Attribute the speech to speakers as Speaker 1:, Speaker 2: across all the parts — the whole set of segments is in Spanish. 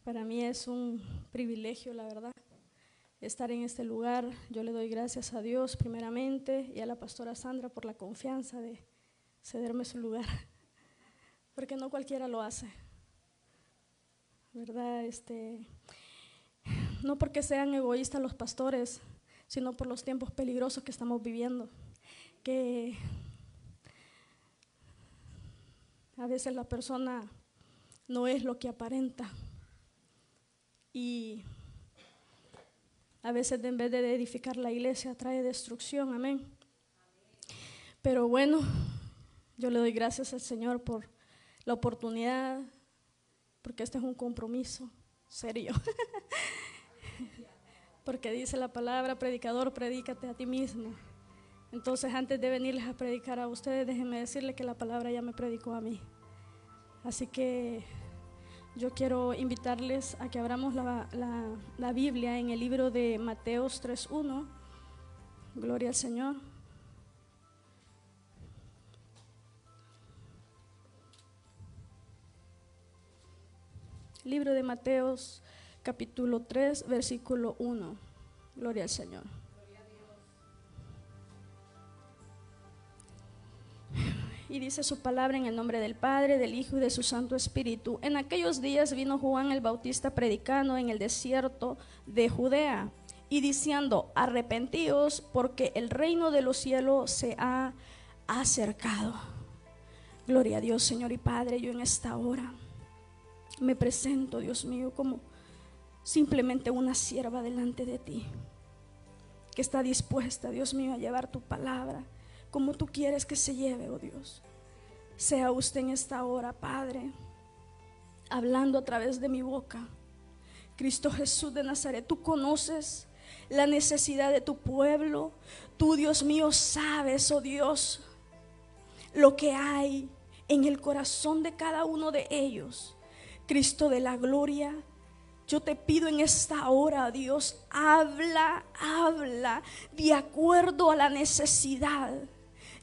Speaker 1: Para mí es un privilegio, la verdad, estar en este lugar. Yo le doy gracias a Dios primeramente y a la pastora Sandra por la confianza de cederme su lugar, porque no cualquiera lo hace, ¿verdad? No porque sean egoístas los pastores, sino por los tiempos peligrosos que estamos viviendo, que a veces la persona no es lo que aparenta y a veces en vez de edificar la iglesia trae destrucción, amén. Pero bueno, yo le doy gracias al Señor por la oportunidad, porque este es un compromiso serio. Porque dice la palabra, predicador, predícate a ti mismo. Entonces, antes de venirles a predicar a ustedes, déjenme decirles que la palabra ya me predicó a mí. Así que yo quiero invitarles a que abramos la Biblia en el libro de Mateos 3:1. Gloria al Señor. Libro de Mateos, capítulo 3, versículo 1. Gloria al Señor. Y dice su palabra en el nombre del Padre, del Hijo y de su Santo Espíritu. En aquellos días vino Juan el Bautista predicando en el desierto de Judea y diciendo: arrepentíos, porque el reino de los cielos se ha acercado. Gloria a Dios, Señor y Padre. Yo en esta hora me presento, Dios mío, como simplemente una sierva delante de ti, que está dispuesta, Dios mío, a llevar tu palabra como tú quieres que se lleve, oh Dios. Sea usted en esta hora, Padre, hablando a través de mi boca. Cristo Jesús de Nazaret, tú conoces la necesidad de tu pueblo. Tú, Dios mío, sabes, oh Dios, lo que hay en el corazón de cada uno de ellos. Cristo de la gloria, yo te pido en esta hora, Dios, habla de acuerdo a la necesidad.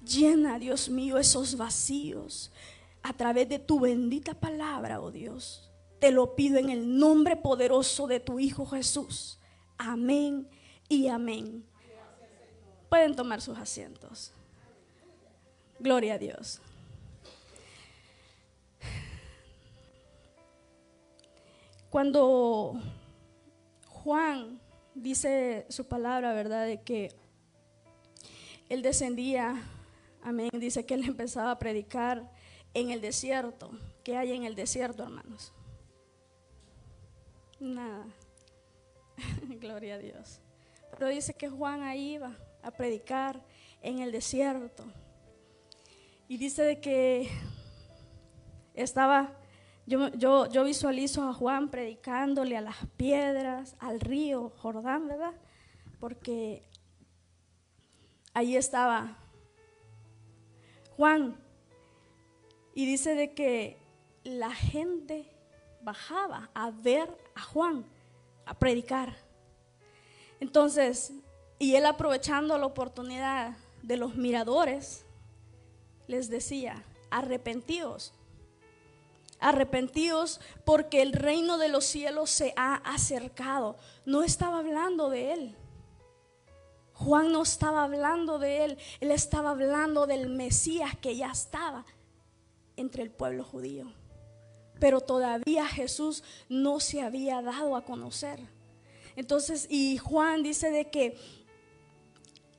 Speaker 1: Llena, Dios mío, esos vacíos a través de tu bendita palabra, oh Dios. Te lo pido en el nombre poderoso de tu Hijo Jesús. Amén y amén. Pueden tomar sus asientos. Gloria a Dios. Cuando Juan dice su palabra, ¿verdad? De que él descendía, amén, dice que él empezaba a predicar en el desierto. ¿Qué hay en el desierto, hermanos? Nada. Gloria a Dios. Pero dice que Juan ahí iba a predicar en el desierto. Y dice de que estaba, yo visualizo a Juan predicándole a las piedras, al río Jordán, ¿verdad? Porque ahí estaba Juan. Y dice de que la gente bajaba a ver a Juan, a predicar. Entonces, y él aprovechando la oportunidad de los miradores, les decía: arrepentíos, arrepentíos, porque el reino de los cielos se ha acercado. No estaba hablando de él. Juan no estaba hablando de él, él estaba hablando del Mesías que ya estaba entre el pueblo judío. Pero todavía Jesús no se había dado a conocer. Entonces, y Juan dice de que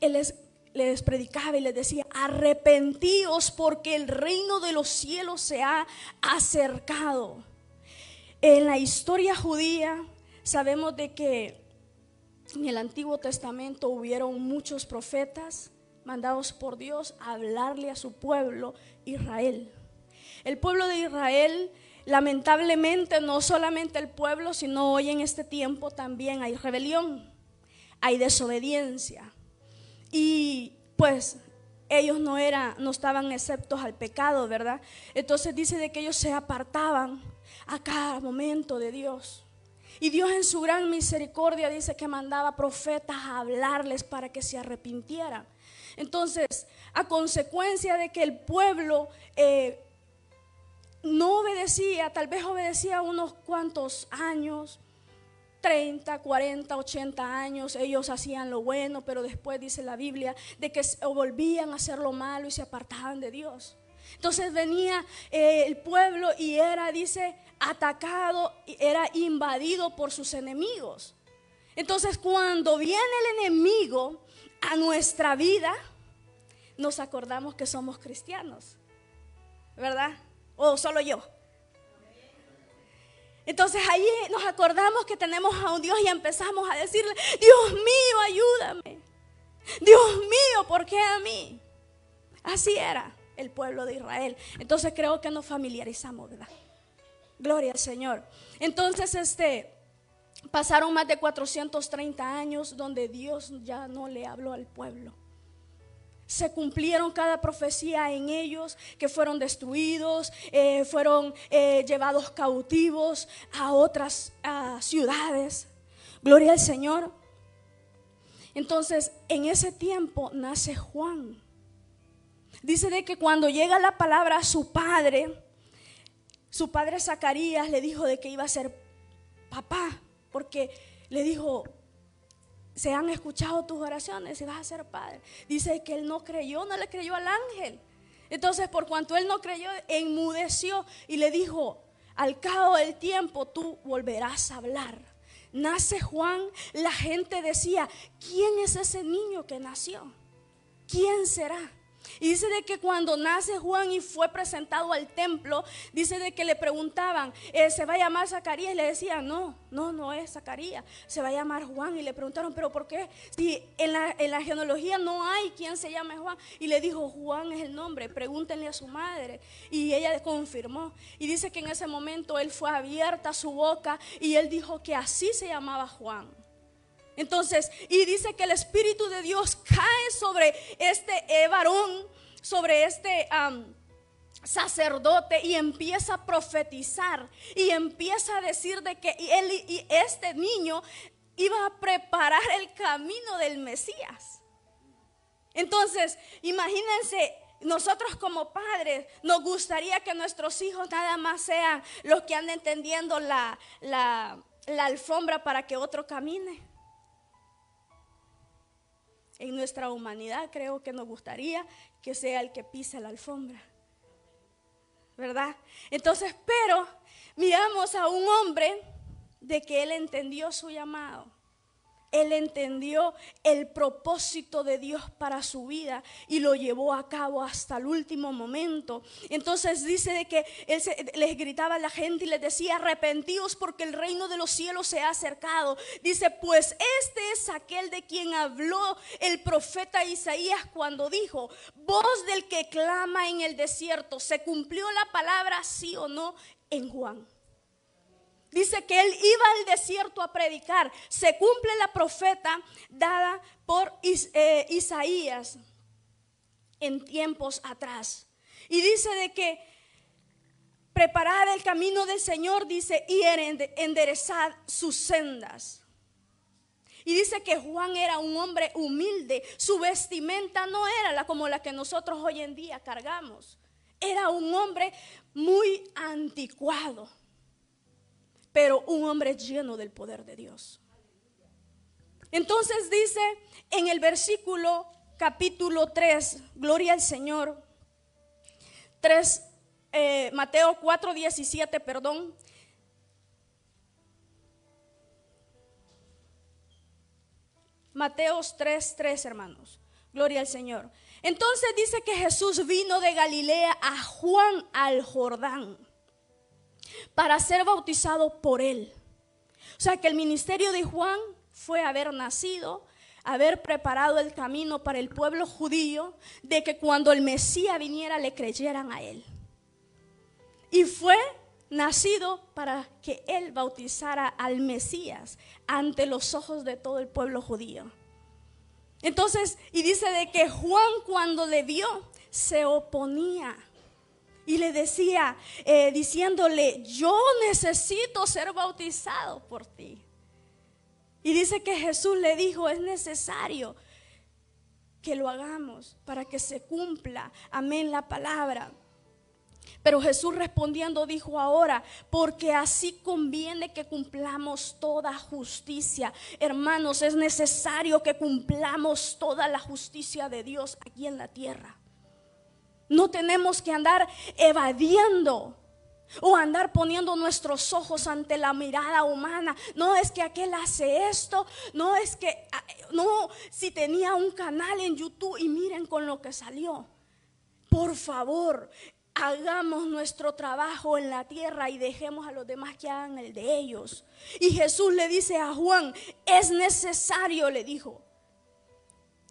Speaker 1: él les predicaba y les decía: arrepentíos, porque el reino de los cielos se ha acercado. En la historia judía sabemos de que en el Antiguo Testamento hubieron muchos profetas mandados por Dios a hablarle a su pueblo Israel. El pueblo de Israel, lamentablemente, no solamente el pueblo, sino hoy en este tiempo también hay rebelión, hay desobediencia. Y pues ellos no estaban exceptos al pecado, ¿verdad? Entonces dice de que ellos se apartaban a cada momento de Dios. Y Dios en su gran misericordia dice que mandaba profetas a hablarles para que se arrepintieran. Entonces, a consecuencia de que el pueblo no obedecía, tal vez obedecía unos cuantos años, 30, 40, 80 años, ellos hacían lo bueno, pero después dice la Biblia de que volvían a hacer lo malo y se apartaban de Dios. Entonces venía el pueblo y era, dice, atacado, era invadido por sus enemigos. Entonces cuando viene el enemigo a nuestra vida, nos acordamos que somos cristianos, ¿verdad? ¿O solo yo? Entonces ahí nos acordamos que tenemos a un Dios y empezamos a decirle: Dios mío, ayúdame. Dios mío, ¿por qué a mí? Así era el pueblo de Israel. Entonces creo que nos familiarizamos, ¿verdad? Gloria al Señor. Entonces pasaron más de 430 años donde Dios ya no le habló al pueblo. Se cumplieron cada profecía en ellos, que fueron destruidos, fueron llevados cautivos a otras ciudades. Gloria al Señor. Entonces, en ese tiempo nace Juan. Dice de que cuando llega la palabra a su padre Zacarías le dijo de que iba a ser papá, porque le dijo: se han escuchado tus oraciones y vas a ser padre. Dice que él no creyó, no le creyó al ángel. Entonces, por cuanto él no creyó, enmudeció y le dijo: al cabo del tiempo tú volverás a hablar. Nace Juan, la gente decía: ¿quién es ese niño que nació? ¿Quién será? Y dice de que cuando nace Juan y fue presentado al templo, dice de que le preguntaban: ¿se va a llamar Zacarías? Y le decían: no es Zacarías, se va a llamar Juan. Y le preguntaron: ¿pero por qué? Si en la genealogía no hay quien se llame Juan. Y le dijo: Juan es el nombre, pregúntenle a su madre. Y ella confirmó. Y dice que en ese momento él fue abierta su boca y él dijo que así se llamaba Juan. Entonces, y dice que el Espíritu de Dios cae sobre este varón, sobre este sacerdote, y empieza a profetizar y empieza a decir de que él y este niño iba a preparar el camino del Mesías. Entonces, imagínense, nosotros como padres nos gustaría que nuestros hijos nada más sean los que anden tendiendo la alfombra para que otro camine. En nuestra humanidad creo que nos gustaría que sea el que pise la alfombra, ¿verdad? Entonces, pero miramos a un hombre de que él entendió su llamado. Él entendió el propósito de Dios para su vida y lo llevó a cabo hasta el último momento. Entonces dice de que él les gritaba a la gente y les decía: arrepentíos porque el reino de los cielos se ha acercado. Dice: pues este es aquel de quien habló el profeta Isaías cuando dijo: voz del que clama en el desierto. ¿Se cumplió la palabra, sí o no, en Juan? Dice que él iba al desierto a predicar. Se cumple la profeta dada por Isaías en tiempos atrás. Y dice de que preparad el camino del Señor, dice, y enderezad sus sendas. Y dice que Juan era un hombre humilde. Su vestimenta no era como la que nosotros hoy en día cargamos. Era un hombre muy anticuado, pero un hombre lleno del poder de Dios. Entonces dice en el versículo capítulo 3, gloria al Señor, Mateo 4:17, perdón. Mateos 3:3, hermanos. Gloria al Señor. Entonces dice que Jesús vino de Galilea a Juan al Jordán para ser bautizado por él. O sea que el ministerio de Juan fue haber nacido, haber preparado el camino para el pueblo judío, de que cuando el Mesías viniera le creyeran a él. Y fue nacido para que él bautizara al Mesías ante los ojos de todo el pueblo judío. Entonces, y dice de que Juan, cuando le vio, se oponía y le decía, diciéndole: yo necesito ser bautizado por ti. Y dice que Jesús le dijo: es necesario que lo hagamos para que se cumpla, amén, la palabra. Pero Jesús respondiendo dijo: ahora, porque así conviene que cumplamos toda justicia. Hermanos, es necesario que cumplamos toda la justicia de Dios aquí en la tierra. No tenemos que andar evadiendo o andar poniendo nuestros ojos ante la mirada humana. No es que aquel hace esto, no es que, no, si tenía un canal en YouTube y miren con lo que salió. Por favor, hagamos nuestro trabajo en la tierra y dejemos a los demás que hagan el de ellos. Y Jesús le dice a Juan: es necesario, le dijo,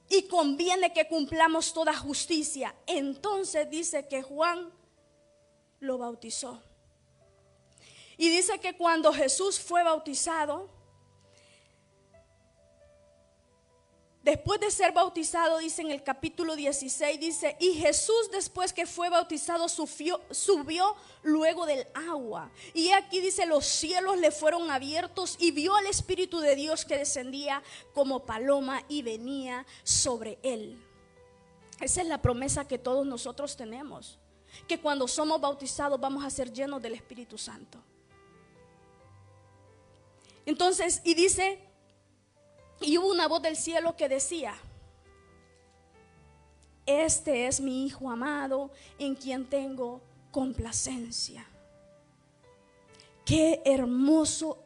Speaker 1: y conviene que cumplamos toda justicia. Entonces dice que Juan lo bautizó. Y dice que cuando Jesús fue bautizado, después de ser bautizado, dice en el capítulo 16, dice: y Jesús, después que fue bautizado, subió luego del agua. Y aquí dice: los cielos le fueron abiertos y vio al Espíritu de Dios que descendía como paloma y venía sobre él. Esa es la promesa que todos nosotros tenemos, que cuando somos bautizados vamos a ser llenos del Espíritu Santo. Entonces, y dice: y hubo una voz del cielo que decía: este es mi Hijo amado, en quien tengo complacencia. Qué hermoso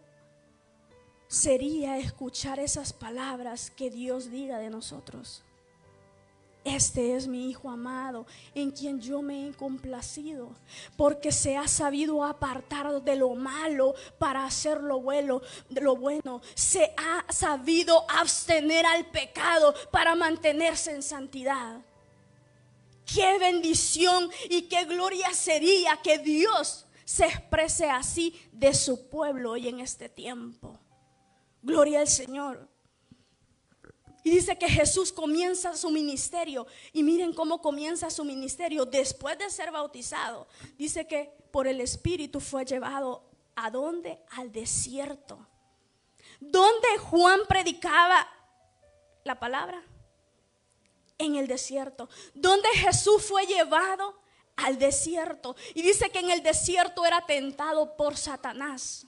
Speaker 1: sería escuchar esas palabras que Dios diga de nosotros. Este es mi Hijo amado, en quien yo me he complacido, porque se ha sabido apartar de lo malo para hacer lo bueno. Se ha sabido abstener al pecado para mantenerse en santidad. Qué bendición y qué gloria sería que Dios se exprese así de su pueblo hoy en este tiempo. Gloria al Señor. Y dice que Jesús comienza su ministerio. Y miren cómo comienza su ministerio. Después de ser bautizado, dice que por el Espíritu fue llevado ¿a dónde? Al desierto. ¿Dónde Juan predicaba la palabra? En el desierto. ¿Dónde Jesús fue llevado? Al desierto. Y dice que en el desierto era tentado por Satanás.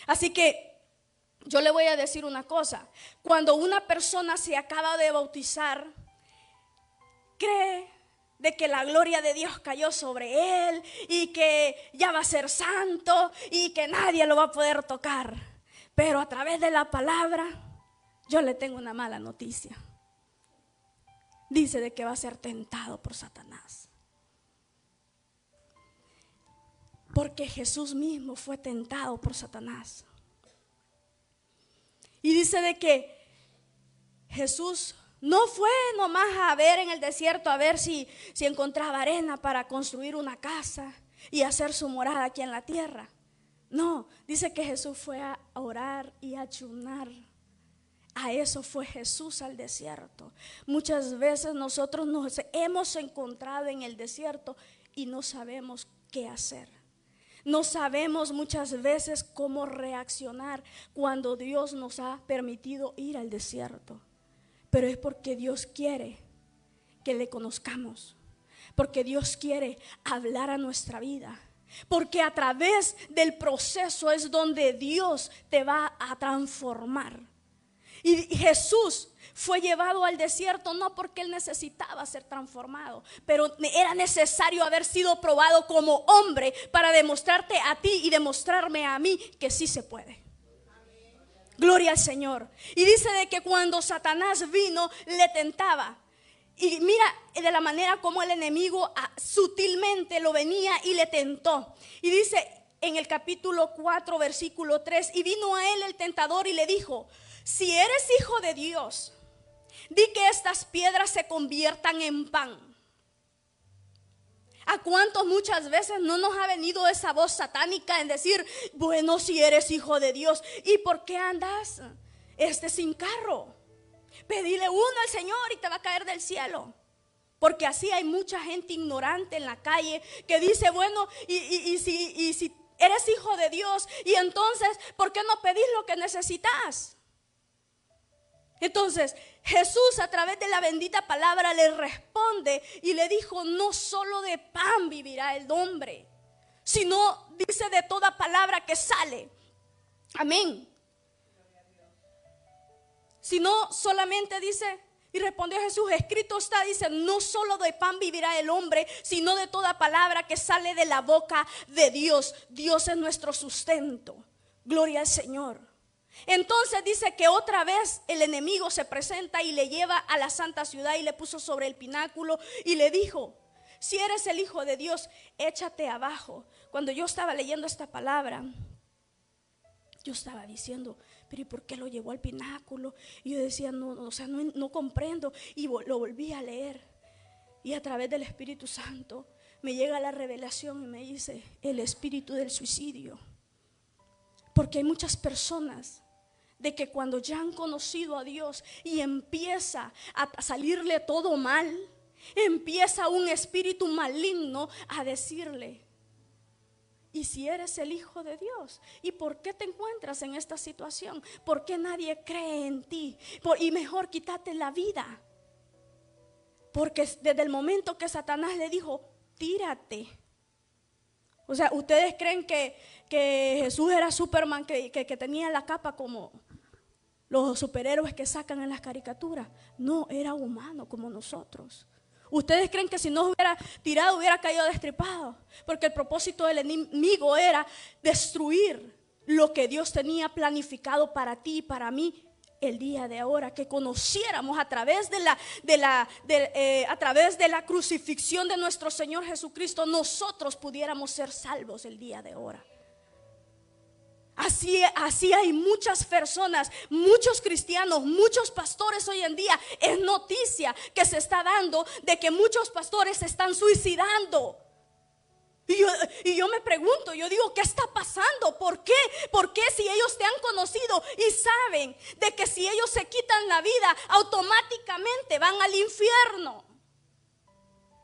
Speaker 1: Así que yo le voy a decir una cosa: cuando una persona se acaba de bautizar, cree de que la gloria de Dios cayó sobre él y que ya va a ser santo y que nadie lo va a poder tocar. Pero a través de la palabra, yo le tengo una mala noticia. Dice de que va a ser tentado por Satanás. Porque Jesús mismo fue tentado por Satanás. Y dice de que Jesús no fue nomás a ver en el desierto, a ver si encontraba arena para construir una casa y hacer su morada aquí en la tierra. No, dice que Jesús fue a orar y a ayunar. A eso fue Jesús al desierto. Muchas veces nosotros nos hemos encontrado en el desierto y no sabemos qué hacer. No sabemos muchas veces cómo reaccionar cuando Dios nos ha permitido ir al desierto. Pero es porque Dios quiere que le conozcamos, porque Dios quiere hablar a nuestra vida, porque a través del proceso es donde Dios te va a transformar. Y Jesús fue llevado al desierto no porque él necesitaba ser transformado, pero era necesario haber sido probado como hombre para demostrarte a ti y demostrarme a mí que sí se puede. Gloria al Señor. Y dice de que cuando Satanás vino, le tentaba. Y mira de la manera como el enemigo sutilmente lo venía y le tentó. Y dice en el capítulo 4, versículo 3: y vino a él el tentador y le dijo: si eres hijo de Dios, di que estas piedras se conviertan en pan. ¿A cuántos muchas veces no nos ha venido esa voz satánica en decir: bueno, si eres hijo de Dios, ¿y por qué andas sin carro? Pedile uno al Señor y te va a caer del cielo. Porque así hay mucha gente ignorante en la calle que dice: bueno, y si eres hijo de Dios, y entonces, ¿por qué no pedís lo que necesitas? Entonces, Jesús, a través de la bendita palabra, le responde y le dijo: no solo de pan vivirá el hombre, sino, dice, de toda palabra que sale. Amén. Sino solamente dice, y respondió Jesús: escrito está, dice, no solo de pan vivirá el hombre, sino de toda palabra que sale de la boca de Dios. Dios es nuestro sustento. Gloria al Señor. Entonces dice que otra vez el enemigo se presenta y le lleva a la santa ciudad y le puso sobre el pináculo y le dijo: si eres el Hijo de Dios, échate abajo. Cuando yo estaba leyendo esta palabra, yo estaba diciendo: pero ¿y por qué lo llevó al pináculo? Y yo decía, no comprendo. Y lo volví a leer. Y a través del Espíritu Santo me llega la revelación y me dice: el espíritu del suicidio. Porque hay muchas personas de que cuando ya han conocido a Dios y empieza a salirle todo mal, empieza un espíritu maligno a decirle: ¿y si eres el Hijo de Dios? ¿Y por qué te encuentras en esta situación? ¿Por qué nadie cree en ti? Y mejor quítate la vida. Porque desde el momento que Satanás le dijo: tírate. O sea, ¿ustedes creen que Jesús era Superman, que tenía la capa como los superhéroes que sacan en las caricaturas? No, era humano como nosotros. ¿Ustedes creen que si no hubiera tirado hubiera caído destripado? Porque el propósito del enemigo era destruir lo que Dios tenía planificado para ti y para mí el día de ahora, que conociéramos a través de la crucifixión de nuestro Señor Jesucristo, nosotros pudiéramos ser salvos el día de ahora. Así hay muchas personas, muchos cristianos, muchos pastores hoy en día. Es noticia que se está dando de que muchos pastores se están suicidando. Y yo me pregunto, yo digo, ¿qué está pasando? ¿Por qué? ¿Por qué si ellos te han conocido y saben de que si ellos se quitan la vida, automáticamente van al infierno?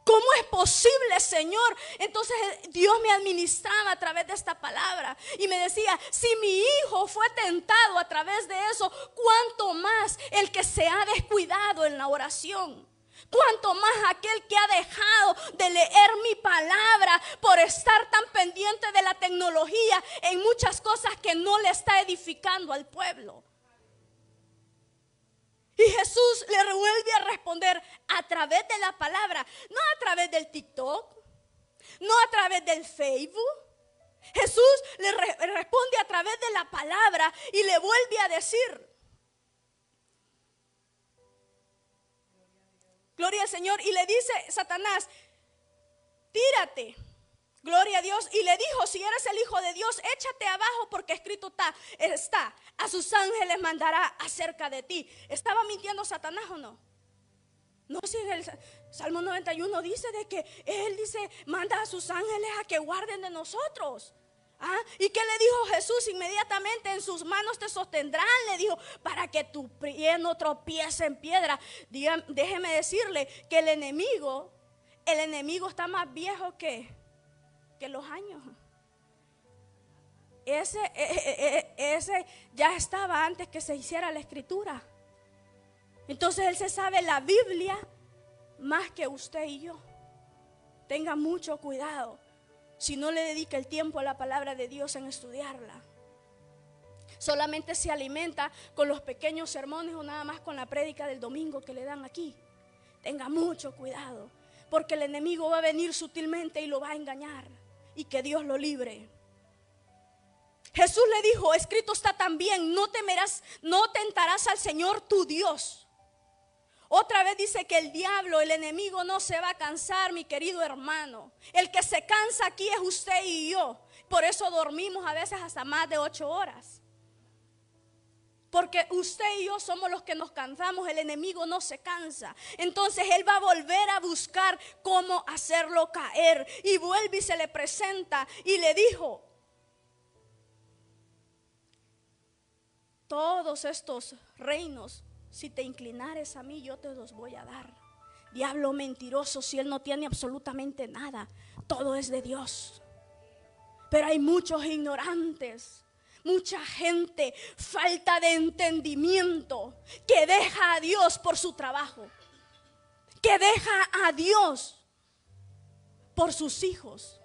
Speaker 1: ¿Cómo es posible, Señor? Entonces Dios me administraba a través de esta palabra y me decía: si mi hijo fue tentado a través de eso, ¿cuánto más el que se ha descuidado en la oración? ¿Cuánto más aquel que ha dejado de leer mi palabra por estar tan pendiente de la tecnología en muchas cosas que no le está edificando al pueblo? Y Jesús le vuelve a responder a través de la palabra, no a través del TikTok, no a través del Facebook. Jesús le responde a través de la palabra y le vuelve a decir: gloria al Señor. Y le dice Satanás: tírate. Gloria a Dios. Y le dijo: si eres el Hijo de Dios, échate abajo, porque escrito está, a sus ángeles mandará acerca de ti. ¿Estaba mintiendo Satanás o no? No, si en el Salmo 91 dice de que Él dice, manda a sus ángeles a que guarden de nosotros. ¿Y qué le dijo Jesús? Inmediatamente: en sus manos te sostendrán, le dijo, para que tu pie no tropiece en piedra. Déjeme decirle que el enemigo está más viejo que los años. Ese ya estaba antes que se hiciera la escritura. Entonces él se sabe la Biblia más que usted y yo. Tenga mucho cuidado si no le dedica el tiempo a la palabra de Dios en estudiarla. Solamente se alimenta con los pequeños sermones o nada más con la prédica del domingo que le dan aquí. Tenga mucho cuidado, porque el enemigo va a venir sutilmente y lo va a engañar. Y que Dios lo libre. Jesús le dijo: escrito está también, no temerás, no tentarás al Señor tu Dios. Otra vez dice que el diablo, el enemigo, no se va a cansar, mi querido hermano. El que se cansa aquí es usted y yo. Por eso dormimos a veces hasta más de 8 horas. Porque usted y yo somos los que nos cansamos, el enemigo no se cansa. Entonces él va a volver a buscar cómo hacerlo caer. Y vuelve y se le presenta y le dijo: todos estos reinos, si te inclinares a mí, yo te los voy a dar. Diablo mentiroso, si él no tiene absolutamente nada, todo es de Dios. Pero hay muchos ignorantes, mucha gente, falta de entendimiento, que deja a Dios por su trabajo, que deja a Dios por sus hijos.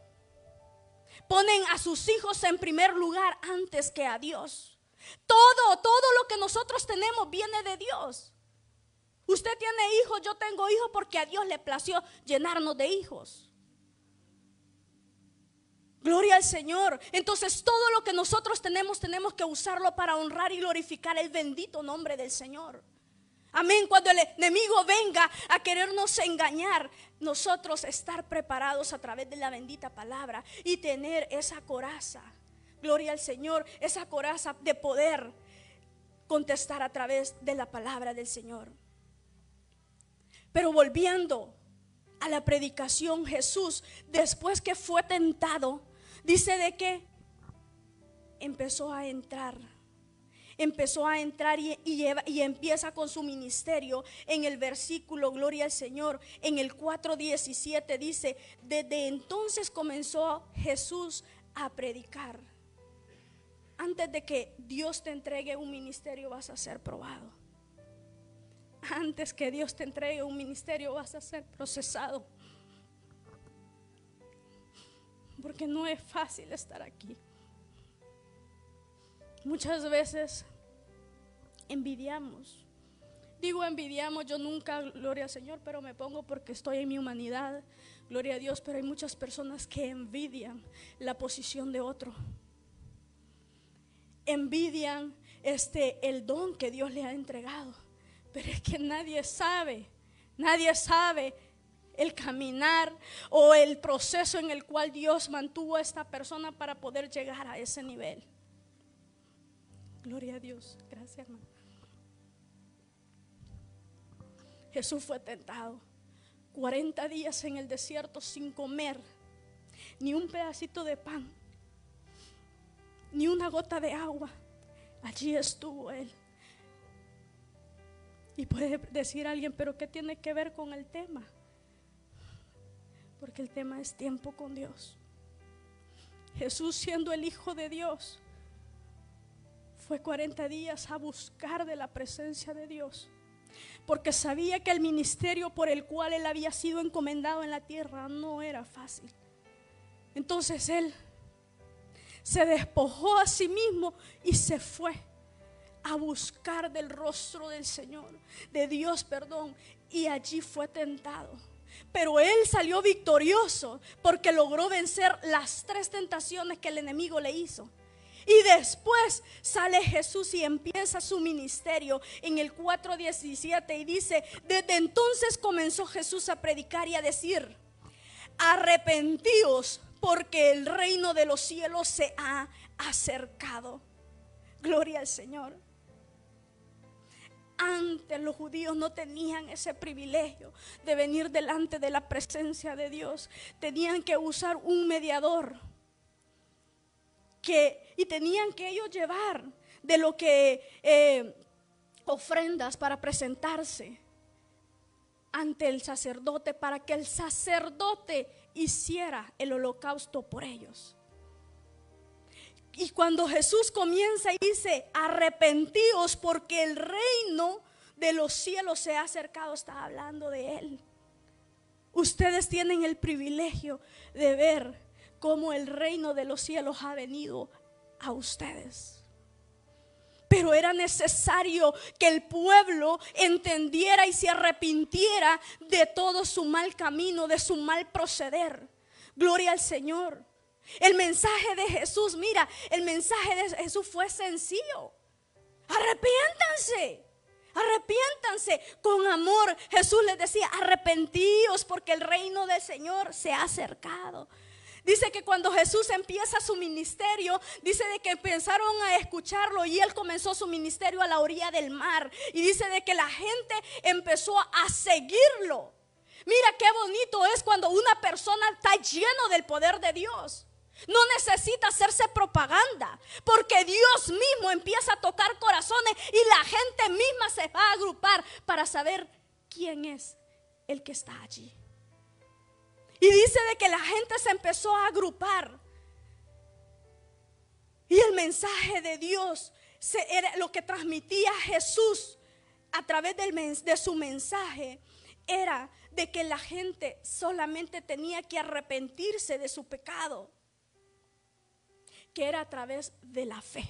Speaker 1: Ponen a sus hijos en primer lugar antes que a Dios. Todo lo que nosotros tenemos viene de Dios. Usted tiene hijos, yo tengo hijos porque a Dios le plació llenarnos de hijos. Gloria al Señor. Entonces todo lo que nosotros tenemos que usarlo para honrar y glorificar el bendito nombre del Señor. Amén. Cuando el enemigo venga a querernos engañar, nosotros estar preparados a través de la bendita palabra y tener esa coraza. Gloria al Señor, esa coraza de poder contestar a través de la palabra del Señor. Pero volviendo a la predicación, Jesús, después que fue tentado, dice de que empezó a entrar y empieza con su ministerio. En el versículo, gloria al Señor, en el 4:17 dice: desde entonces comenzó Jesús a predicar. Antes de que Dios te entregue un ministerio vas a ser probado. Antes que Dios te entregue un ministerio vas a ser procesado. Porque no es fácil estar aquí. Muchas veces envidiamos. Digo envidiamos, yo nunca, gloria al Señor, pero me pongo porque estoy en mi humanidad. Gloria a Dios, pero hay muchas personas que envidian la posición de otro. Envidian el don que Dios le ha entregado. Pero es que nadie sabe el caminar o el proceso en el cual Dios mantuvo a esta persona para poder llegar a ese nivel. Gloria a Dios. Gracias, hermano. Jesús fue tentado 40 días en el desierto sin comer ni un pedacito de pan, ni una gota de agua. Allí estuvo Él. Y puede decir alguien, pero ¿qué tiene que ver con el tema? Porque el tema es tiempo con Dios. Jesús, siendo el Hijo de Dios, fue 40 días a buscar de la presencia de Dios, porque sabía que el ministerio por el cual Él había sido encomendado en la tierra no era fácil. Entonces Él se despojó a sí mismo y se fue a buscar del rostro del Señor, de Dios, perdón, y allí fue tentado. Pero Él salió victorioso porque logró vencer las 3 tentaciones que el enemigo le hizo. Y después sale Jesús y empieza su ministerio en el 4:17 y dice: desde entonces comenzó Jesús a predicar y a decir: arrepentíos, porque el reino de los cielos se ha acercado. Gloria al Señor. Antes los judíos no tenían ese privilegio de venir delante de la presencia de Dios. Tenían que usar un mediador y tenían que ellos llevar de lo que ofrendas para presentarse ante el sacerdote, para que el sacerdote hiciera el holocausto por ellos. Y cuando Jesús comienza y dice: arrepentíos, porque el reino de los cielos se ha acercado, está hablando de Él. Ustedes tienen el privilegio de ver cómo el reino de los cielos ha venido a ustedes. Pero era necesario que el pueblo entendiera y se arrepintiera de todo su mal camino, de su mal proceder. Gloria al Señor. El mensaje de Jesús, mira, el mensaje de Jesús fue sencillo: arrepiéntanse, arrepiéntanse. Con amor Jesús les decía: arrepentíos, porque el reino del Señor se ha acercado. Dice que cuando Jesús empieza su ministerio, dice de que empezaron a escucharlo y Él comenzó su ministerio a la orilla del mar. Y dice de que la gente empezó a seguirlo. Mira qué bonito es cuando una persona está lleno del poder de Dios. No necesita hacerse propaganda, porque Dios mismo empieza a tocar corazones y la gente misma se va a agrupar para saber quién es el que está allí. Y dice de que la gente se empezó a agrupar. Y el mensaje de Dios era lo que transmitía Jesús a través de su mensaje, era de que la gente solamente tenía que arrepentirse de su pecado, que era a través de la fe.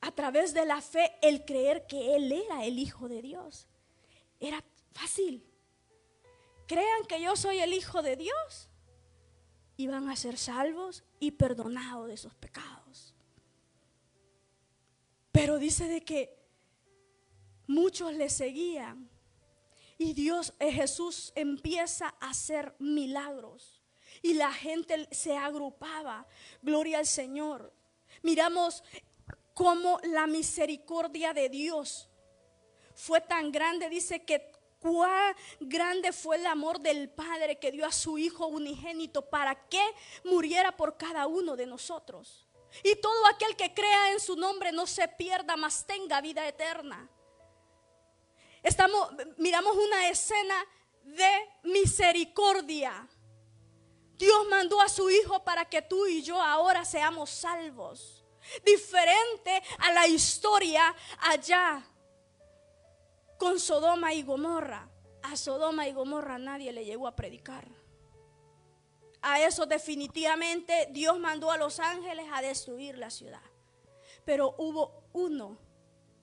Speaker 1: A través de la fe, el creer que Él era el Hijo de Dios. Era fácil. Crean que yo soy el Hijo de Dios y van a ser salvos y perdonados de sus pecados. Pero dice de que muchos le seguían y Jesús empieza a hacer milagros y la gente se agrupaba. Gloria al Señor. Miramos cómo la misericordia de Dios fue tan grande. Dice que cuán grande fue el amor del Padre que dio a su Hijo unigénito para que muriera por cada uno de nosotros. Y todo aquel que crea en su nombre no se pierda, mas tenga vida eterna. Miramos una escena de misericordia. Dios mandó a su Hijo para que tú y yo ahora seamos salvos. Diferente a la historia allá con Sodoma y Gomorra. A Sodoma y Gomorra nadie le llegó a predicar. A eso definitivamente Dios mandó a los ángeles a destruir la ciudad. Pero hubo uno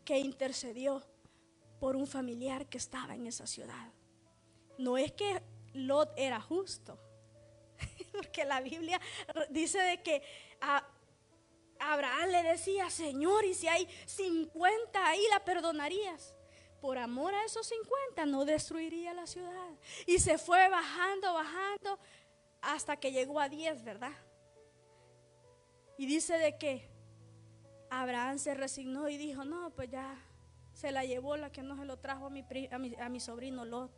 Speaker 1: que intercedió por un familiar que estaba en esa ciudad. No es que Lot era justo, porque la Biblia dice de que Abraham le decía: Señor, y si hay 50 ahí, ¿la perdonarías? Por amor a esos 50 no destruiría la ciudad. Y se fue bajando hasta que llegó a 10, ¿verdad? Y dice de que Abraham se resignó y dijo: no, pues ya se la llevó la que no se lo trajo a mi sobrino Lot.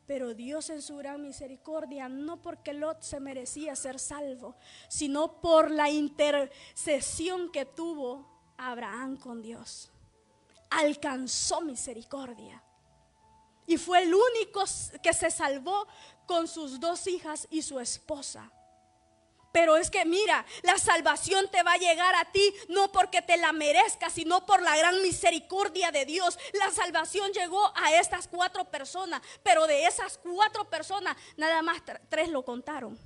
Speaker 1: Pero Dios en su gran misericordia, no porque Lot se merecía ser salvo, sino por la intercesión que tuvo Abraham con Dios, alcanzó misericordia. Y fue el único que se salvó con sus 2 hijas y su esposa. Pero es que mira, la salvación te va a llegar a ti no porque te la merezcas, sino por la gran misericordia de Dios. La salvación llegó a estas 4 personas, pero de esas 4 personas nada más 3 lo contaron.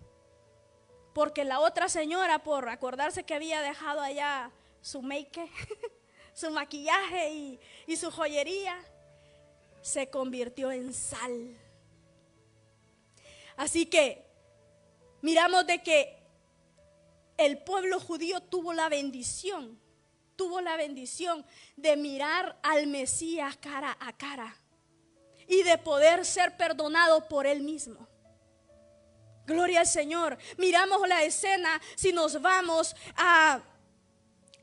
Speaker 1: Porque la otra señora, por acordarse que había dejado allá su make, su maquillaje y su joyería, se convirtió en sal. Así que miramos de que el pueblo judío tuvo la bendición de mirar al Mesías cara a cara y de poder ser perdonado por él mismo. Gloria al Señor. Miramos la escena si nos vamos a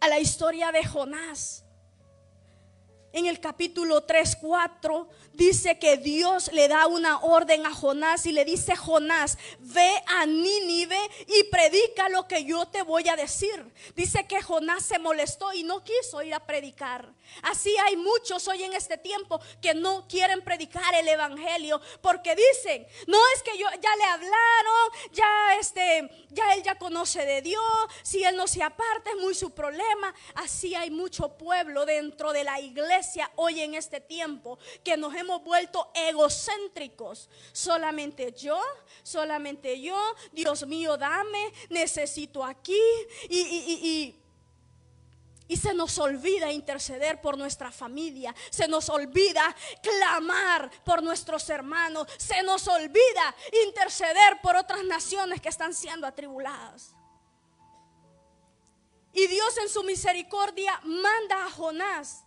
Speaker 1: la historia de Jonás. En el capítulo 3-4 dice que Dios le da una orden a Jonás y le dice: Jonás, ve a Nínive y predica lo que yo te voy a decir. Dice que Jonás se molestó y no quiso ir a predicar. Así hay muchos hoy en este tiempo que no quieren predicar el evangelio porque dicen: no, es que ya le hablaron, ya él ya conoce de Dios, si él no se aparta es muy su problema. Así hay mucho pueblo dentro de la iglesia hoy en este tiempo que nos hemos vuelto egocéntricos. Solamente yo, Dios mío, dame, necesito aquí y se nos olvida interceder por nuestra familia, se nos olvida clamar por nuestros hermanos, se nos olvida interceder por otras naciones que están siendo atribuladas. Y Dios en su misericordia manda a Jonás.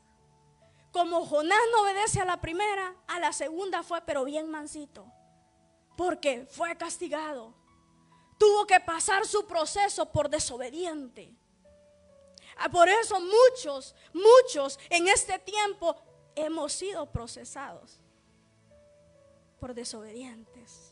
Speaker 1: Como Jonás no obedece a la primera, a la segunda fue pero bien mansito, porque fue castigado. Tuvo que pasar su proceso por desobediente. Por eso muchos en este tiempo hemos sido procesados por desobedientes.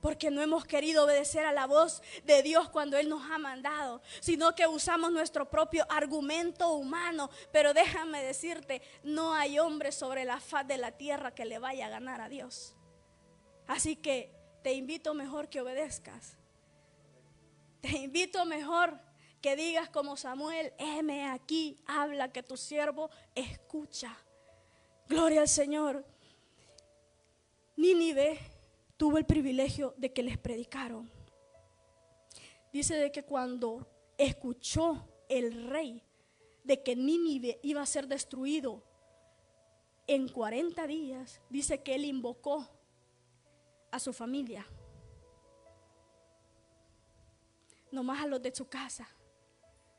Speaker 1: Porque no hemos querido obedecer a la voz de Dios cuando Él nos ha mandado, sino que usamos nuestro propio argumento humano. Pero déjame decirte, no hay hombre sobre la faz de la tierra que le vaya a ganar a Dios. Así que te invito mejor que obedezcas. Te invito mejor que digas como Samuel: heme aquí, habla que tu siervo escucha. Gloria al Señor. Nínive tuvo el privilegio de que les predicaron. Dice de que cuando escuchó el rey de que Nínive iba a ser destruido en 40 días, dice que él invocó a su familia, no más a los de su casa,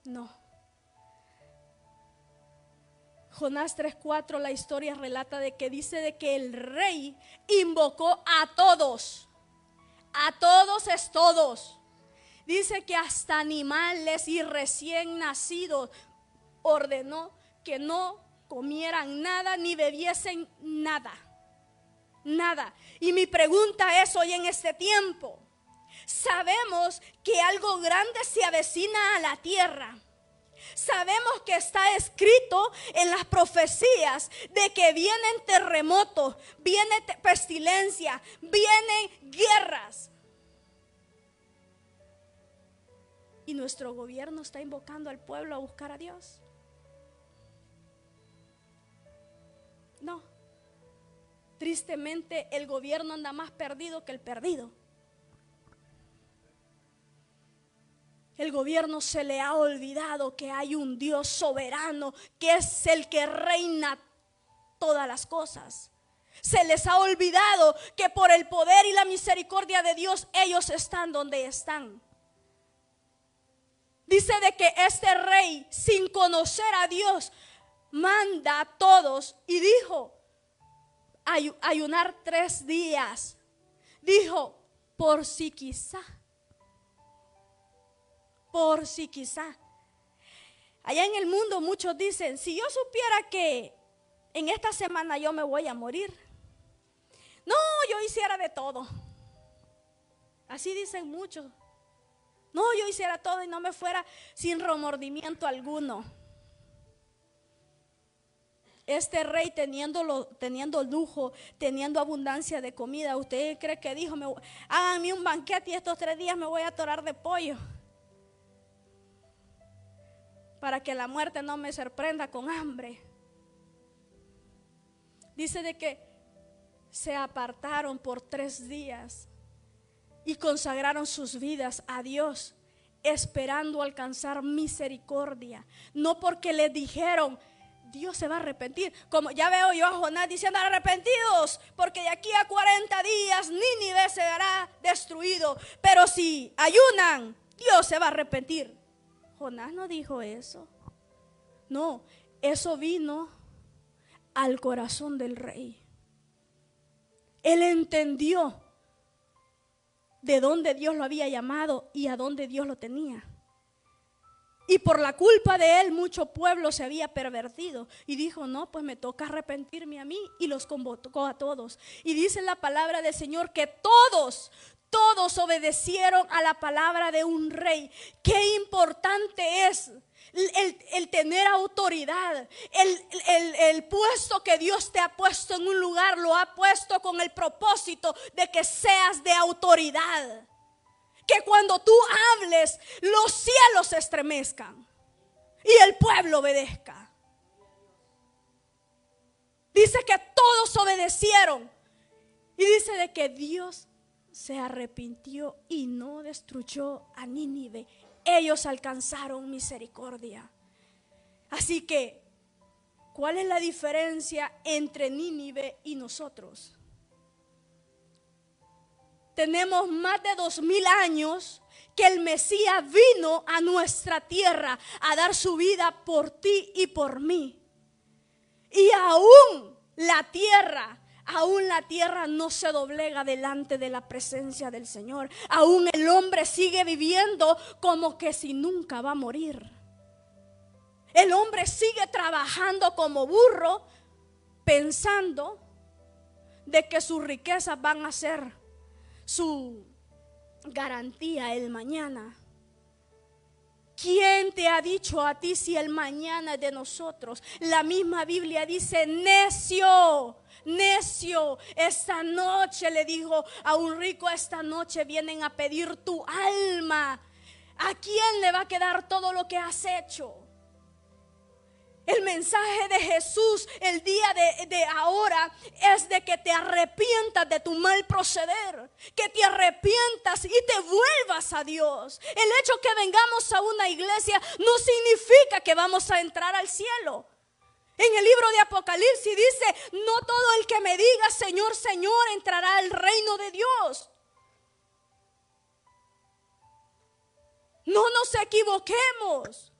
Speaker 1: no. Jonás 3:4, la historia relata de que dice de que el rey invocó a todos es todos. Dice que hasta animales y recién nacidos ordenó que no comieran nada ni bebiesen nada. Nada. Y mi pregunta es hoy en este tiempo: sabemos que algo grande se avecina a la tierra. Sabemos que está escrito en las profecías de que vienen terremotos, viene pestilencia, vienen guerras. Y nuestro gobierno está invocando al pueblo a buscar a Dios. No. Tristemente el gobierno anda más perdido que el perdido. El gobierno se le ha olvidado que hay un Dios soberano que es el que reina todas las cosas. Se les ha olvidado que por el poder y la misericordia de Dios ellos están donde están. Dice de que este rey, sin conocer a Dios, manda a todos y dijo: ayunar 3 días. Dijo: por si quizá. Por si quizá. Allá en el mundo muchos dicen: si yo supiera que en esta semana yo me voy a morir, no, yo hiciera de todo. Así dicen muchos. No, yo hiciera todo y no me fuera sin remordimiento alguno. Este rey teniendo lujo, teniendo abundancia de comida, ¿usted cree que dijo: háganme un banquete y estos 3 días me voy a atorar de pollo para que la muerte no me sorprenda con hambre? Dice de que se apartaron por 3 días y consagraron sus vidas a Dios, esperando alcanzar misericordia. No porque les dijeron: Dios se va a arrepentir. Como ya veo yo a Jonás diciendo: arrepentidos, porque de aquí a 40 días Nínive se hará destruido. Pero si ayunan, Dios se va a arrepentir. Jonás no dijo eso. No, eso vino al corazón del rey. Él entendió de dónde Dios lo había llamado y a dónde Dios lo tenía. Y por la culpa de él, mucho pueblo se había pervertido. Y dijo: no, pues me toca arrepentirme a mí. Y los convocó a todos. Y dice la palabra del Señor que todos obedecieron a la palabra de un rey. Qué importante es el tener autoridad. El puesto que Dios te ha puesto en un lugar, lo ha puesto con el propósito de que seas de autoridad. Que cuando tú hables, los cielos se estremezcan y el pueblo obedezca. Dice que todos obedecieron. Y dice de que Dios se arrepintió y no destruyó a Nínive. Ellos alcanzaron misericordia. Así que, ¿cuál es la diferencia entre Nínive y nosotros? Tenemos más de 2000 años que el Mesías vino a nuestra tierra a dar su vida por ti y por mí. Y aún la tierra no se doblega delante de la presencia del Señor. Aún el hombre sigue viviendo como que si nunca va a morir. El hombre sigue trabajando como burro, pensando de que sus riquezas van a ser su garantía el mañana. ¿Quién te ha dicho a ti si el mañana es de nosotros? La misma Biblia dice: necio, esta noche le dijo a un rico: esta noche vienen a pedir tu alma. ¿A quién le va a quedar todo lo que has hecho? El mensaje de Jesús el día de ahora es de que te arrepientas de tu mal proceder, que te arrepientas y te vuelvas a Dios. El hecho que vengamos a una iglesia no significa que vamos a entrar al cielo. En el libro de Apocalipsis dice: no todo el que me diga Señor, Señor entrará al reino de Dios. No nos equivoquemos.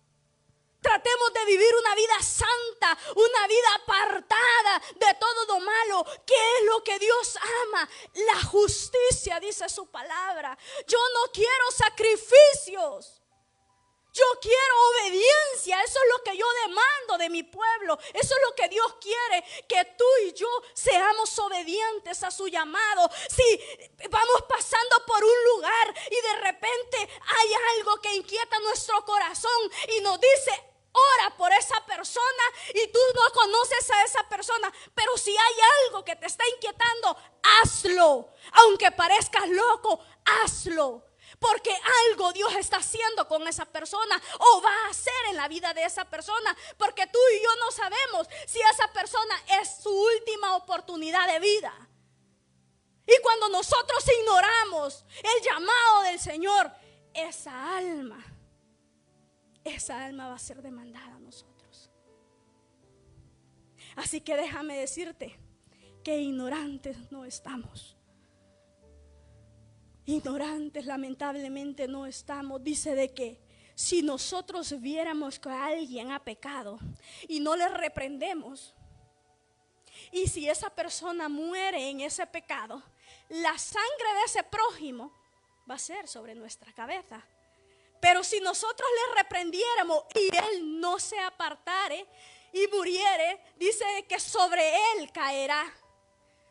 Speaker 1: Tratemos de vivir una vida santa, una vida apartada de todo lo malo. ¿Qué es lo que Dios ama? La justicia, dice su palabra. Yo no quiero sacrificios. Yo quiero obediencia. Eso es lo que yo demando de mi pueblo. Eso es lo que Dios quiere, que tú y yo seamos obedientes a su llamado. Si vamos pasando por un lugar y de repente hay algo que inquieta nuestro corazón y nos dice: ora por esa persona, y tú no conoces a esa persona, pero si hay algo que te está inquietando, hazlo. Aunque parezcas loco, hazlo. Porque algo Dios está haciendo con esa persona o va a hacer en la vida de esa persona. Porque tú y yo no sabemos si esa persona es su última oportunidad de vida. Y cuando nosotros ignoramos el llamado del Señor, esa alma va a ser demandada a nosotros. Así que déjame decirte que ignorantes no estamos. Ignorantes lamentablemente no estamos. Dice de que si nosotros viéramos que alguien ha pecado y no le reprendemos, y si esa persona muere en ese pecado, la sangre de ese prójimo va a ser sobre nuestra cabeza. Pero si nosotros le reprendiéramos y él no se apartare y muriere, dice que sobre él caerá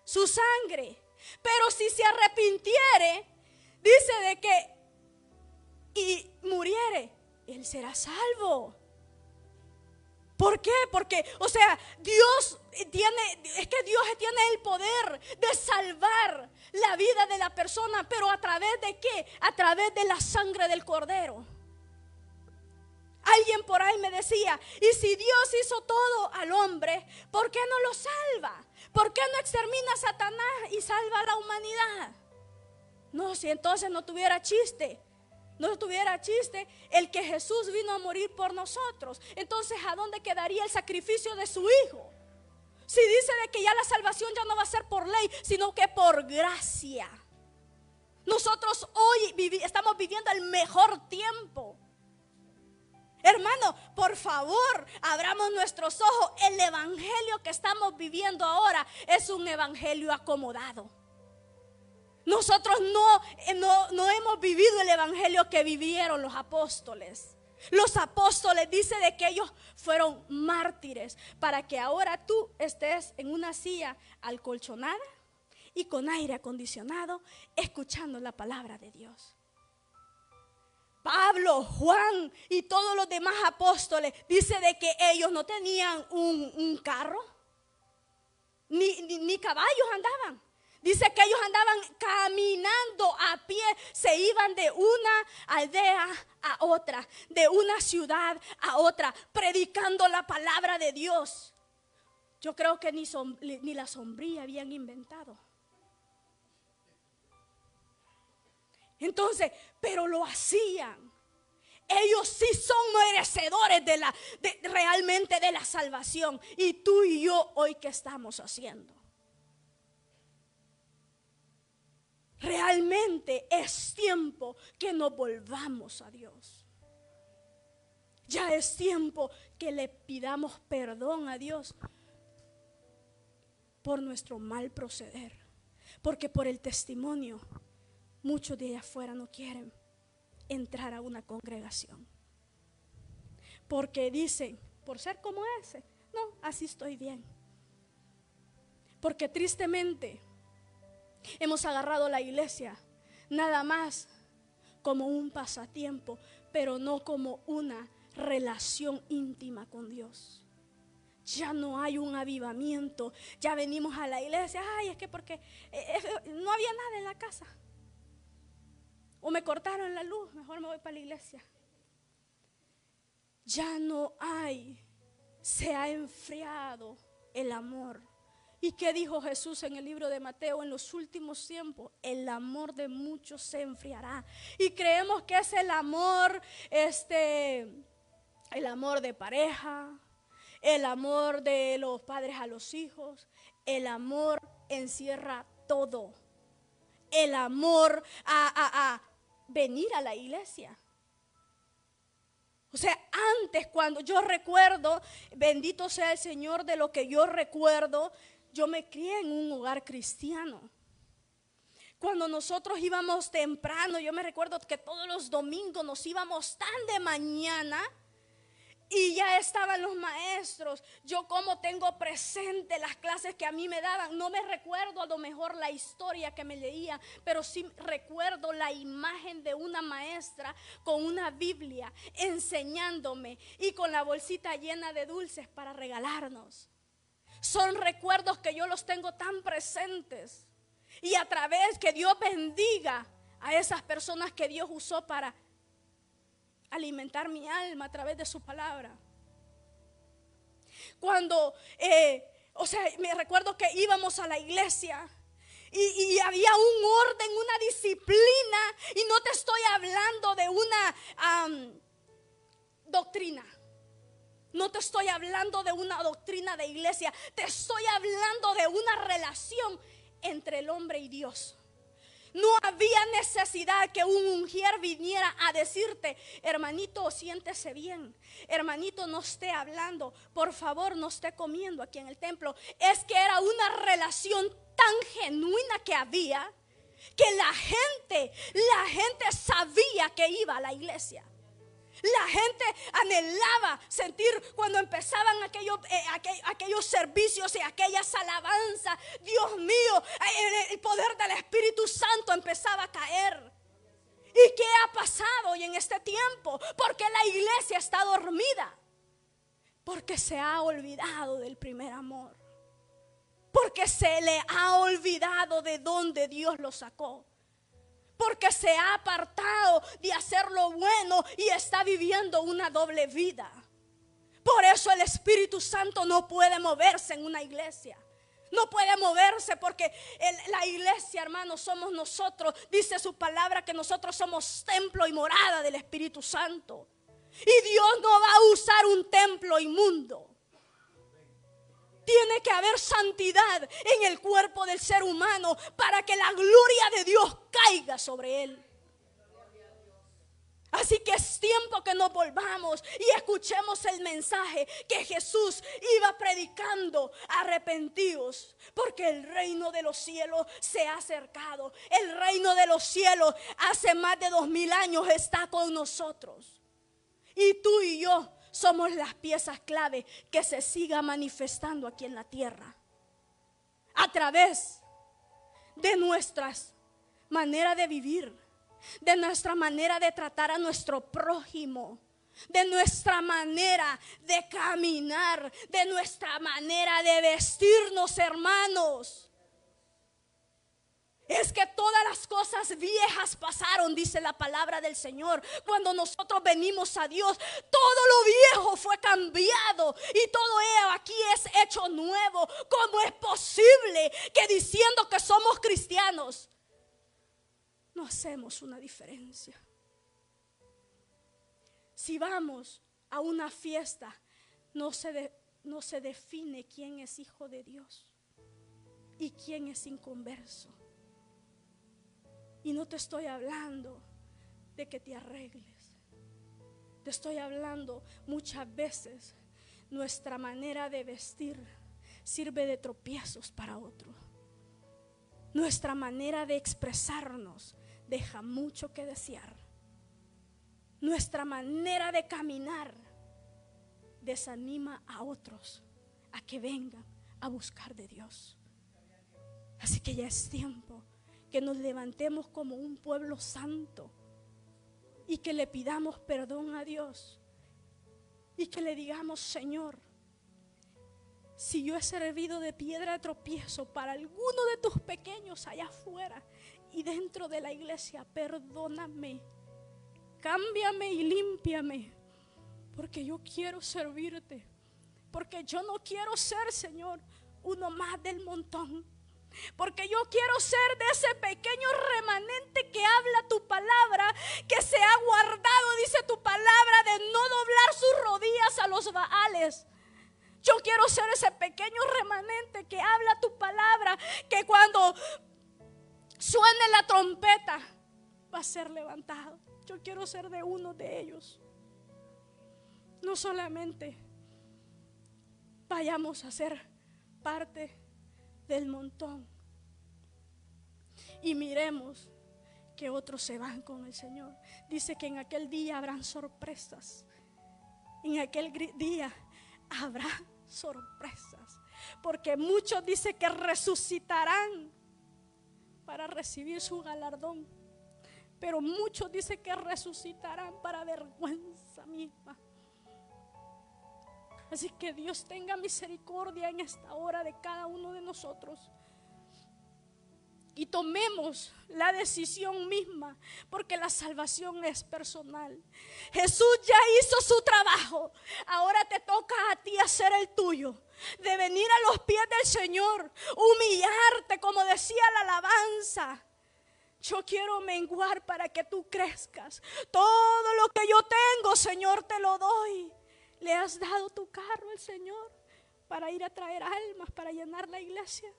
Speaker 1: su sangre. Pero si se arrepintiere, dice de que y muriere, él será salvo. ¿Por qué? Porque, Dios tiene el poder de salvar la vida de la persona, pero ¿a través de qué? A través de la sangre del Cordero. Alguien por ahí me decía: y si Dios hizo todo al hombre, ¿por qué no lo salva? ¿Por qué no extermina a Satanás y salva a la humanidad? No, si entonces no tuviera chiste. No tuviera chiste el que Jesús vino a morir por nosotros. Entonces, ¿a dónde quedaría el sacrificio de su Hijo? Si dice de que ya la salvación ya no va a ser por ley, sino que por gracia. Nosotros hoy estamos viviendo el mejor tiempo. Hermano, por favor, abramos nuestros ojos. El evangelio que estamos viviendo ahora es un evangelio acomodado. Nosotros no hemos vivido el evangelio que vivieron los apóstoles. Los apóstoles dice de que ellos fueron mártires para que ahora tú estés en una silla acolchonada y con aire acondicionado escuchando la palabra de Dios. Pablo, Juan y todos los demás apóstoles dice de que ellos no tenían un carro, ni caballos andaban. Dice que ellos andaban caminando a pie, se iban de una aldea a otra, de una ciudad a otra, predicando la palabra de Dios. Yo creo que ni la sombrilla habían inventado. Entonces, pero lo hacían. Ellos sí son merecedores realmente de la salvación. Y tú y yo hoy, ¿qué estamos haciendo? Realmente es tiempo que nos volvamos a Dios. Ya es tiempo que le pidamos perdón a Dios por nuestro mal proceder. Porque por el testimonio, muchos de allá afuera no quieren entrar a una congregación. Porque dicen, por ser como ese, no, así estoy bien. Porque tristemente hemos agarrado la iglesia nada más como un pasatiempo, pero no como una relación íntima con Dios. Ya no hay un avivamiento. Ya venimos a la iglesia, ay, es que porque no había nada en la casa. O me cortaron la luz, mejor me voy para la iglesia. Ya no hay, se ha enfriado el amor. ¿Y qué dijo Jesús en el libro de Mateo? En los últimos tiempos, el amor de muchos se enfriará. Y creemos que es el amor, el amor de pareja, el amor de los padres a los hijos. El amor encierra todo. El amor a venir a la iglesia. O sea, antes, cuando yo recuerdo, bendito sea el Señor, de lo que yo recuerdo, yo me crié en un hogar cristiano. Cuando nosotros íbamos temprano, yo me recuerdo que todos los domingos nos íbamos tan de mañana y ya estaban los maestros. Yo como tengo presente las clases que a mí me daban, no me recuerdo a lo mejor la historia que me leía, pero sí recuerdo la imagen de una maestra con una Biblia enseñándome y con la bolsita llena de dulces para regalarnos. Son recuerdos que yo los tengo tan presentes. Y a través, que Dios bendiga a esas personas que Dios usó para alimentar mi alma a través de su palabra. Cuando, me recuerdo que íbamos a la iglesia y había un orden, una disciplina, y no te estoy hablando de una doctrina. No te estoy hablando de una doctrina de iglesia, te estoy hablando de una relación entre el hombre y Dios. No había necesidad que un ujier viniera a decirte: hermanito, siéntese bien, hermanito, no esté hablando, por favor, no esté comiendo aquí en el templo. Es que era una relación tan genuina que había, que la gente sabía que iba a la iglesia. La gente anhelaba sentir cuando empezaban aquellos servicios y aquellas alabanzas. Dios mío, el poder del Espíritu Santo empezaba a caer. ¿Y qué ha pasado hoy en este tiempo? Porque la iglesia está dormida. Porque se ha olvidado del primer amor. Porque se le ha olvidado de dónde Dios lo sacó. Porque se ha apartado de hacer lo bueno y está viviendo una doble vida. Por eso el Espíritu Santo no puede moverse en una iglesia. No puede moverse porque la iglesia, hermanos, somos nosotros. Dice su palabra que nosotros somos templo y morada del Espíritu Santo. Y Dios no va a usar un templo inmundo. Tiene que haber santidad en el cuerpo del ser humano para que la gloria de Dios caiga sobre él. Así que es tiempo que nos volvamos y escuchemos el mensaje que Jesús iba predicando: arrepentidos, porque el reino de los cielos se ha acercado. El reino de los cielos hace más de 2000 años está con nosotros. Y tú y yo somos las piezas clave que se siga manifestando aquí en la tierra. A través de nuestras maneras de vivir, de nuestra manera de tratar a nuestro prójimo, de nuestra manera de caminar, de nuestra manera de vestirnos, hermanos. Es que todas las cosas viejas pasaron, dice la palabra del Señor. Cuando nosotros venimos a Dios, todo lo viejo fue cambiado y todo aquí es hecho nuevo. ¿Cómo es posible que diciendo que somos cristianos no hacemos una diferencia? Si vamos a una fiesta, no se define quién es hijo de Dios y quién es inconverso. Y no te estoy hablando de que te arregles. Te estoy hablando, muchas veces nuestra manera de vestir sirve de tropiezos para otro. Nuestra manera de expresarnos deja mucho que desear. Nuestra manera de caminar desanima a otros a que vengan a buscar de Dios. Así que ya es tiempo que nos levantemos como un pueblo santo y que le pidamos perdón a Dios y que le digamos: Señor, si yo he servido de piedra de tropiezo para alguno de tus pequeños allá afuera, y dentro de la iglesia: perdóname, cámbiame y límpiame, porque yo quiero servirte, porque yo no quiero ser, Señor, uno más del montón, porque yo quiero ser de ese pequeño remanente que habla tu palabra, que se ha guardado, dice tu palabra, de no doblar sus rodillas a los Baales. Yo quiero ser ese pequeño remanente que habla tu palabra, que cuando suene la trompeta va a ser levantado. Yo quiero ser de uno de ellos. No solamente vayamos a ser parte del montón y miremos que otros se van con el Señor. Dice que en aquel día habrán sorpresas. En aquel día habrá sorpresas, porque muchos dicen que resucitarán para recibir su galardón, pero muchos dicen que resucitarán para vergüenza misma. Así que Dios tenga misericordia en esta hora de cada uno de nosotros y tomemos la decisión misma, porque la salvación es personal. Jesús ya hizo su trabajo, ahora te toca a ti hacer el tuyo, de venir a los pies del Señor, humillarte, como decía la alabanza. Yo quiero menguar para que tú crezcas. Todo lo que yo tengo, Señor, te lo doy. ¿Le has dado tu carro al Señor para ir a traer almas, para llenar la iglesia?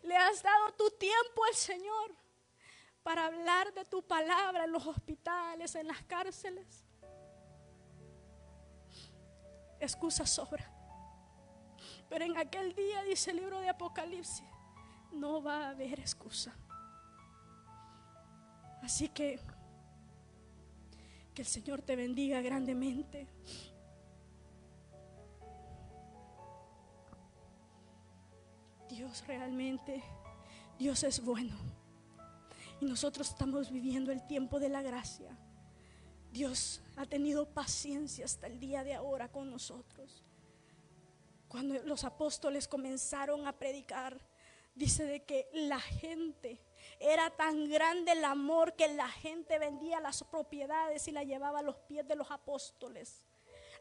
Speaker 1: ¿Le has dado tu tiempo al Señor para hablar de tu palabra en los hospitales, en las cárceles? Excusas sobran, pero en aquel día, dice el libro de Apocalipsis, no va a haber excusa. Así que el Señor te bendiga grandemente. Dios realmente, Dios es bueno. Y nosotros estamos viviendo el tiempo de la gracia. Dios ha tenido paciencia hasta el día de ahora con nosotros. Cuando los apóstoles comenzaron a predicar, dice de que la gente, era tan grande el amor que la gente vendía las propiedades y la llevaba a los pies de los apóstoles.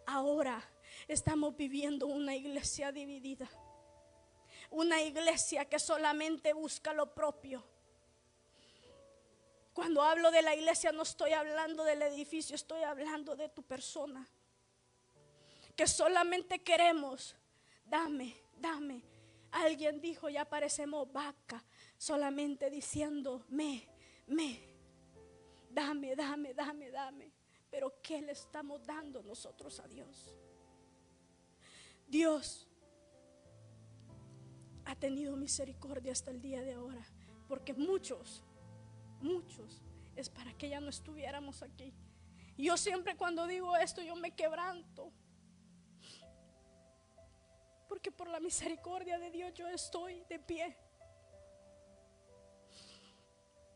Speaker 1: Ahora estamos viviendo una iglesia dividida, una iglesia que solamente busca lo propio. Cuando hablo de la iglesia no estoy hablando del edificio, estoy hablando de tu persona, que solamente queremos, dame. Alguien dijo, ya parecemos vaca, solamente diciendo, dame. Pero ¿qué le estamos dando nosotros a Dios? Dios ha tenido misericordia hasta el día de ahora, porque muchos es para que ya no estuviéramos aquí. Y yo siempre cuando digo esto, yo me quebranto, porque por la misericordia de Dios yo estoy de pie,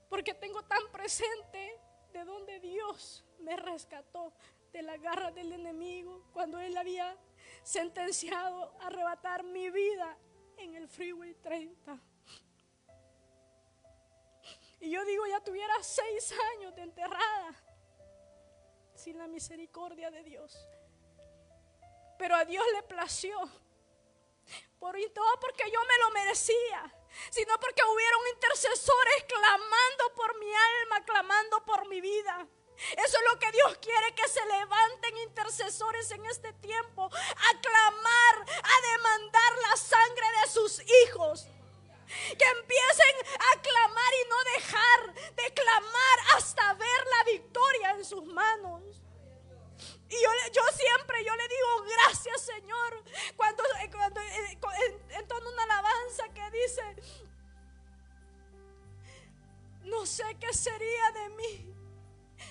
Speaker 1: porque tengo tan presente de donde Dios me rescató de la garra del enemigo, cuando Él había sentenciado a arrebatar mi vida en el Freeway 30. Y yo digo, ya tuviera 6 años de enterrada sin la misericordia de Dios. Pero a Dios le plació, y todo porque yo me lo merecía, sino porque hubieron intercesores clamando por mi alma, clamando por mi vida. Eso es lo que Dios quiere, que se levanten intercesores en este tiempo a clamar, a demandar la sangre de sus hijos, que empiecen a clamar y no dejar de clamar hasta ver la victoria en sus manos. Y yo siempre le digo gracias, Señor, cuando entono una alabanza que dice, no sé qué sería de mí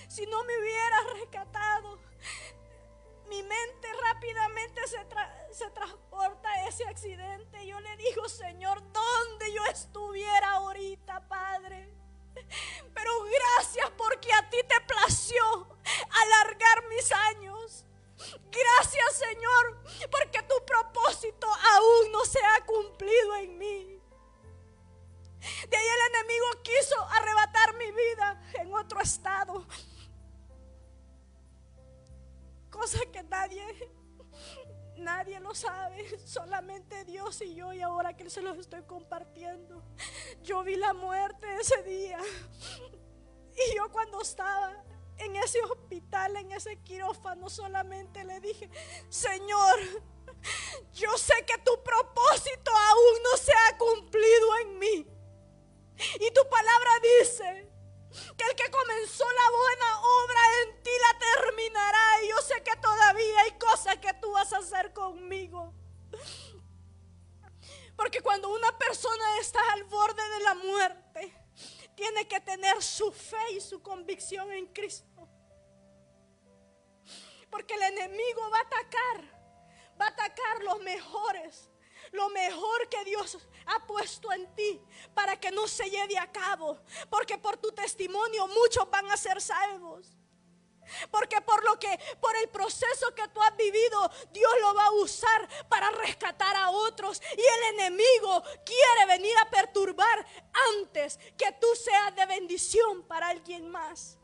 Speaker 1: si no me hubiera rescatado. Mi mente rápidamente se transporta a ese accidente. Y yo le digo, Señor, ¿dónde yo estuviera ahorita, Padre? Pero gracias porque a ti te plació alargar mis años. Gracias, Señor, porque tu propósito aún no se ha cumplido en mí. De ahí el enemigo quiso arrebatar mi vida en otro estado. Cosa que nadie lo sabe, solamente Dios y yo, y ahora que se los estoy compartiendo. Yo vi la muerte ese día, y yo cuando estaba en ese hospital, en ese quirófano, solamente le dije: Señor, yo sé que tu propósito aún no se ha cumplido en mí, y tu palabra dice que el que comenzó la buena obra en ti la terminará. Y yo sé que todavía hay cosas que tú vas a hacer conmigo. Porque cuando una persona está al borde de la muerte, tiene que tener su fe y su convicción en Cristo. Porque el enemigo va a atacar lo mejor que Dios ha puesto en ti, para que no se lleve a cabo. Porque por tu testimonio muchos van a ser salvos. Porque por el proceso que tú has vivido, Dios lo va a usar para rescatar a otros. Y el enemigo quiere venir a perturbar antes que tú seas de bendición para alguien más.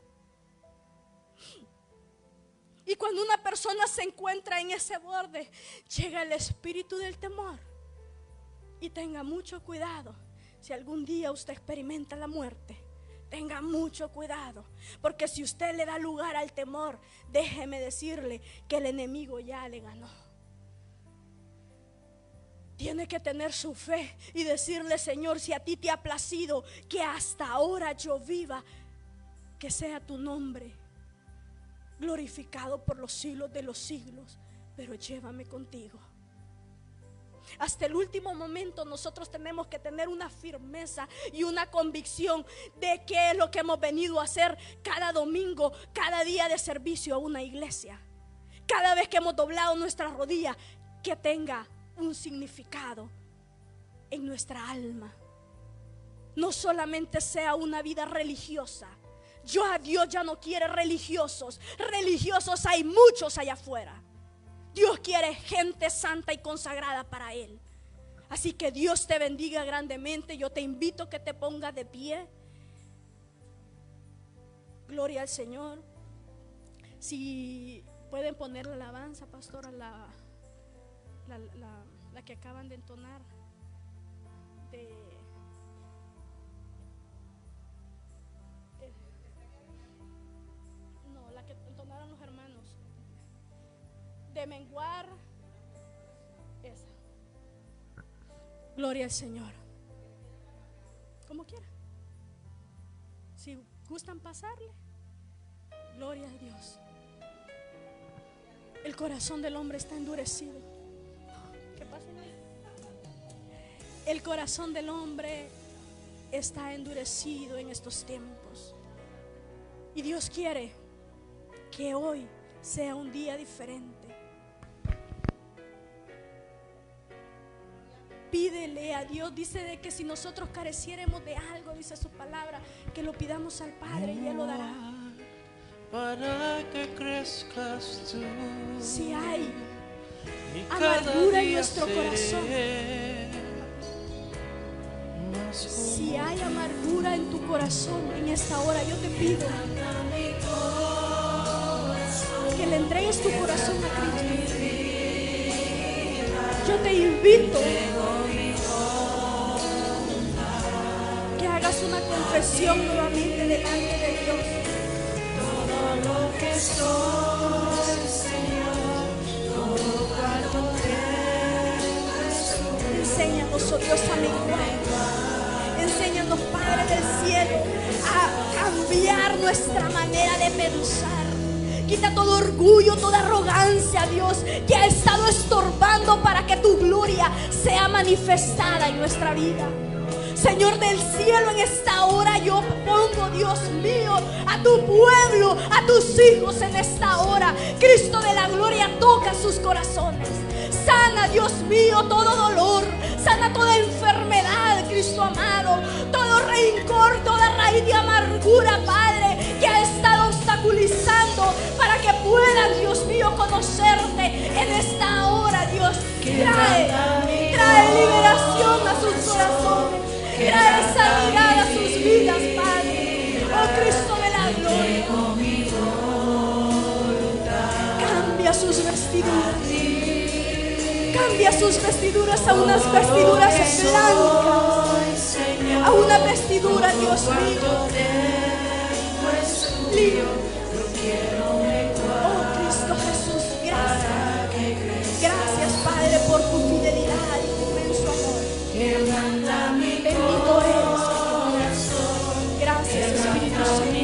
Speaker 1: Y cuando una persona se encuentra en ese borde, llega el espíritu del temor. Y tenga mucho cuidado. Si algún día usted experimenta la muerte, tenga mucho cuidado. Porque si usted le da lugar al temor, déjeme decirle que el enemigo ya le ganó. Tiene que tener su fe y decirle: Señor, si a ti te ha placido que hasta ahora yo viva, que sea tu nombre glorificado por los siglos de los siglos, pero llévame contigo. Hasta el último momento nosotros tenemos que tener una firmeza y una convicción de qué es lo que hemos venido a hacer cada domingo, cada día de servicio a una iglesia. Cada vez que hemos doblado nuestras rodillas, que tenga un significado en nuestra alma. No solamente sea una vida religiosa. Dios ya no quiere religiosos. Religiosos hay muchos allá afuera. Dios quiere gente santa y consagrada para Él. Así que Dios te bendiga grandemente. Yo te invito a que te pongas de pie. Gloria al Señor. Si pueden poner la alabanza, pastora, la que acaban de entonar. No, la que entonaron los hermanos. De menguar. Esa. Gloria al Señor. Como quiera. Si gustan pasarle. Gloria a Dios. El corazón del hombre está endurecido. ¿Qué pasa? El corazón del hombre está endurecido en estos tiempos. Y Dios quiere que hoy sea un día diferente. Pídele a Dios, dice de que si nosotros careciéramos de algo, dice su palabra, que lo pidamos al Padre y Él lo dará.
Speaker 2: Para que crezcas tú.
Speaker 1: Si hay amargura en nuestro corazón, si hay amargura en tu corazón en esta hora, yo te pido que le entregues tu corazón a Cristo. Yo te invito que hagas una confesión nuevamente delante de Dios.
Speaker 2: Todo lo que soy, Señor, todo cuanto tengo.
Speaker 1: Enséñanos, oh Dios, a menguar. Enséñanos, Padre del cielo, a cambiar nuestra manera de pensar. Quita todo orgullo, toda arrogancia, Dios, que ha estado estorbando para que tu gloria sea manifestada en nuestra vida. Señor del cielo, en esta hora yo pongo, Dios mío, a tu pueblo, a tus hijos en esta hora. Cristo de la gloria, toca sus corazones. Sana, Dios mío, todo dolor. Sana toda enfermedad, Cristo amado. Todo rencor, toda raíz de amargura, Padre, que ha estado obstaculizando para que puedan, Dios mío, conocerte en esta hora, Dios. Trae liberación a sus corazones. Trae sanidad a sus vidas, Padre. Oh Cristo de la gloria. Cambia sus vestiduras. Cambia sus vestiduras a unas vestiduras blancas. A una vestidura, Dios mío. Limpio. Oh Cristo Jesús, gracias. Gracias, Padre, por tu fidelidad y tu inmenso amor. Bendito eres, Señor. Gracias, Espíritu Santo.